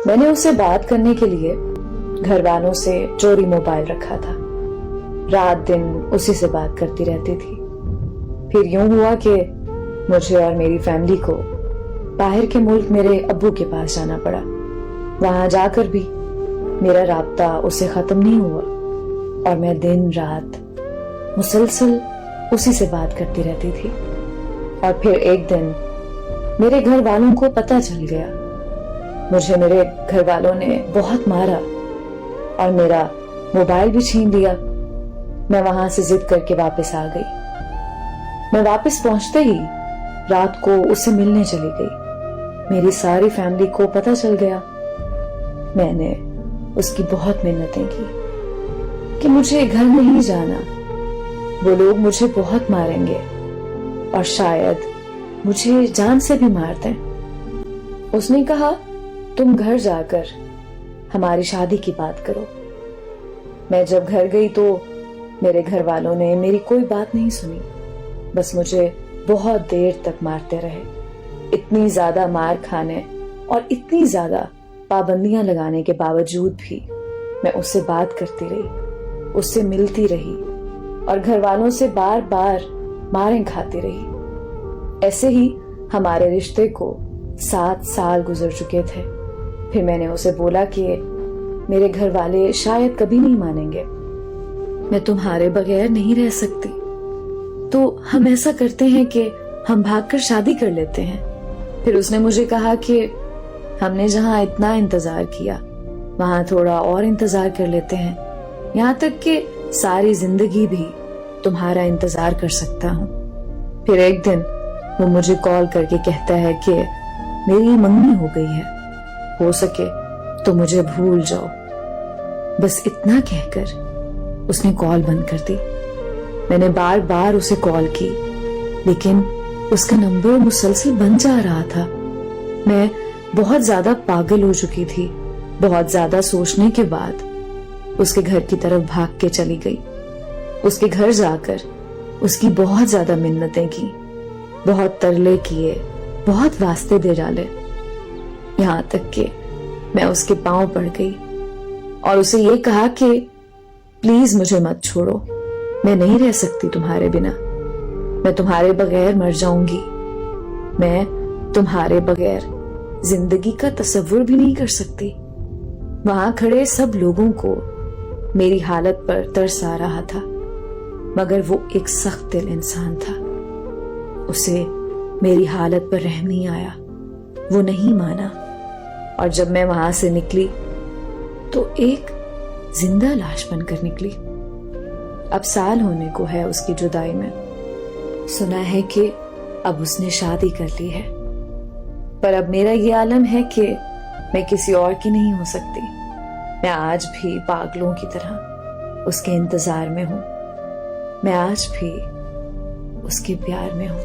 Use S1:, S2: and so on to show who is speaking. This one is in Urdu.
S1: میں نے اسے بات کرنے کے لیے گھر والوں سے چوری موبائل رکھا تھا. رات دن اسی سے بات کرتی رہتی تھی. پھر یوں ہوا کہ مجھے اور میری فیملی کو باہر کے ملک میرے ابو کے پاس جانا پڑا. وہاں جا کر بھی میرا رابطہ اس سے ختم نہیں ہوا اور میں دن رات مسلسل اسی سے بات کرتی رہتی تھی. اور پھر ایک دن میرے گھر والوں کو پتہ چل گیا. مجھے میرے گھر والوں نے بہت مارا اور میرا موبائل بھی چھین لیا. میں وہاں سے ضد کر کے واپس آ گئی. میں واپس پہنچتے ہی رات کو اس سے ملنے چلی گئی. میری ساری فیملی کو پتہ چل گیا. میں نے اس کی بہت منتیں کی کہ مجھے گھر نہیں جانا, وہ لوگ مجھے بہت ماریں گے اور شاید مجھے جان سے بھی مار دیں. اس نے کہا تم گھر جا کر ہماری شادی کی بات کرو. میں جب گھر گئی تو میرے گھر والوں نے میری کوئی بات نہیں سنی, بس مجھے بہت دیر تک مارتے رہے. اتنی زیادہ مار کھانے اور اتنی زیادہ پابندیاں لگانے کے باوجود بھی میں اس سے بات کرتی رہی, اس سے ملتی رہی اور گھر والوں سے بار بار ماریں کھاتی رہی. ایسے ہی ہمارے رشتے کو 7 سال گزر چکے تھے. پھر میں نے اسے بولا کہ میرے گھر والے شاید کبھی نہیں مانیں گے, میں تمہارے بغیر نہیں رہ سکتی, تو ہم ایسا کرتے ہیں کہ ہم بھاگ کر شادی کر لیتے ہیں. پھر اس نے مجھے کہا کہ ہم نے جہاں اتنا انتظار کیا وہاں تھوڑا اور انتظار کر لیتے ہیں, یہاں تک کہ ساری زندگی بھی تمہارا انتظار کر سکتا ہوں. پھر ایک دن وہ مجھے کال کر کے کہتا ہے کہ میری منگنی ہو گئی ہے, ہو سکے تو مجھے بھول جاؤ. بس اتنا کہہ کر اس نے کال بند کر دی. میں نے بار بار اسے کال کی لیکن اس کا نمبر مسلسل بند جا رہا تھا. میں بہت زیادہ پاگل ہو چکی تھی. بہت زیادہ سوچنے کے بعد اس کے گھر کی طرف بھاگ کے چلی گئی. اس کے گھر جا کر اس کی بہت زیادہ منتیں کی, بہت ترلے کیے, بہت واسطے دے ڈالے, یہاں تک کہ میں اس کے پاؤں پڑ گئی اور اسے یہ کہا کہ پلیز مجھے مت چھوڑو, میں نہیں رہ سکتی تمہارے بنا, میں تمہارے بغیر مر جاؤں گی, میں تمہارے بغیر زندگی کا تصور بھی نہیں کر سکتی. وہاں کھڑے سب لوگوں کو میری حالت پر ترس آ رہا تھا, مگر وہ ایک سخت دل انسان تھا. اسے میری حالت پر رحم نہیں آیا, وہ نہیں مانا. اور جب میں وہاں سے نکلی تو ایک زندہ لاش بن کر نکلی. اب سال ہونے کو ہے اس کی جدائی میں. سنا ہے کہ اب اس نے شادی کر لی ہے, پر اب میرا یہ عالم ہے کہ میں کسی اور کی نہیں ہو سکتی. میں آج بھی پاگلوں کی طرح اس کے انتظار میں ہوں, میں آج بھی اس کے پیار میں ہوں.